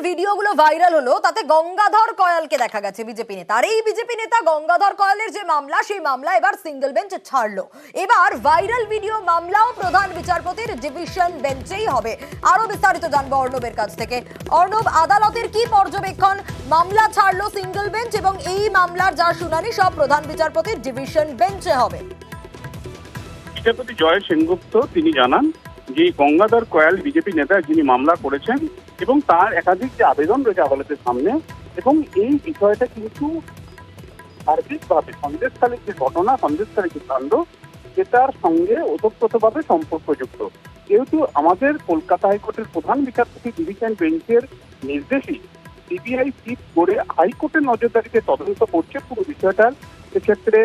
ভিডিওগুলো ভাইরাল হলো তাতে গঙ্গাধর কয়ালকে দেখা গেছে বিজেপি নেতা। আর এই বিজেপি নেতা গঙ্গাধর কয়ালের যে মামলা, সেই মামলা এবার সিঙ্গেল বেঞ্চ ছাড়লো। এবার ভাইরাল ভিডিও মামলাও প্রধান বিচারপতির ডিভিশন বেঞ্চেই হবে। আরো বিস্তারিত জানবো অর্ণবের কাছ থেকে। অর্ণব, আদালতের কি পর্যবেক্ষণ? মামলা ছাড়লো সিঙ্গেল বেঞ্চ এবং এই মামলার যা শুনানি সব প্রধান বিচারপতির ডিভিশন বেঞ্চে হবে। বিচারপতি জয় সেনগুপ্ত তিনি জানান যে গঙ্গাধর কয়াল বিজেপি নেতা যিনি মামলা করেছেন এবং তার একাধিক যে আবেদন রয়েছে আদালতের সামনে, এবং এই বিষয়টা কিন্তু সার্বিকভাবে সন্দেশখালীর যে ঘটনা, সন্দেশখালীর যে কাণ্ড, সেটার সঙ্গে ওতপ্রোতভাবে সম্পর্কযুক্ত। যেহেতু আমাদের কলকাতা হাইকোর্টের প্রধান বিচারপতি ডিভিশন বেঞ্চের নির্দেশে সিবিআই চিফ করে হাইকোর্টের নজরদারিতে তদন্ত করছে পুরো বিষয়টার, সেক্ষেত্রে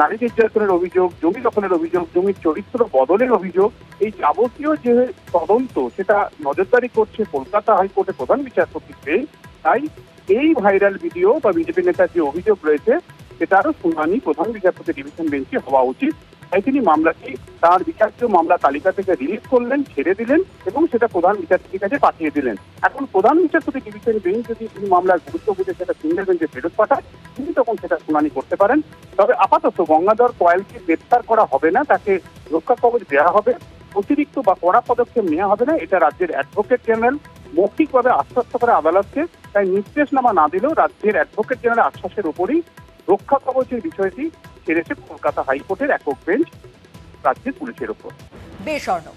নারী নির্যাতনের অভিযোগ, জমি দখলের অভিযোগ, জমির চরিত্র বদলের অভিযোগ, এই যাবতীয় যে তদন্ত সেটা নজরদারি করছে কলকাতা হাইকোর্টের প্রধান বিচারপতি। তাই এই ভাইরাল ভিডিও বা বিজেপি নেতার যে অভিযোগ রয়েছে সেটারও শুনানি প্রধান বিচারপতি ডিভিশন বেঞ্চে হওয়া উচিত। তাই তিনি মামলাটি তার বিচার্য মামলা তালিকা থেকে রিলিজ করলেন, ছেড়ে দিলেন এবং সেটা প্রধান বিচারপতির কাছে পাঠিয়ে দিলেন। এখন প্রধান বিচারপতি ডিভিশন বেঞ্চ যদি তিনি মামলার গুরুত্ব বুঝে সেটা সিঙ্গেল বেঞ্চে ফেরত পাঠায়, তিনি তখন সেটা শুনানি করতে পারেন। তবে আপাতত গঙ্গাধর কয়ালকে গ্রেপ্তার করা হবে না, তাকে রক্ষা কবচ দেওয়া হবে, অতিরিক্ত বা কড়া পদক্ষেপ নেওয়া হবে না, এটা রাজ্যের অ্যাডভোকেট জেনারেল মৌখিকভাবে আশ্বস্ত করে আদালতকে। তাই নির্দেশনামা না দিলেও রাজ্যের অ্যাডভোকেট জেনারেল আশ্বাসের উপরই রক্ষা কবচের বিষয়টি ছেড়েছে কলকাতা হাইকোর্টের একক বেঞ্চ রাজ্যের পুলিশের ওপর। বেশ অর্ণব।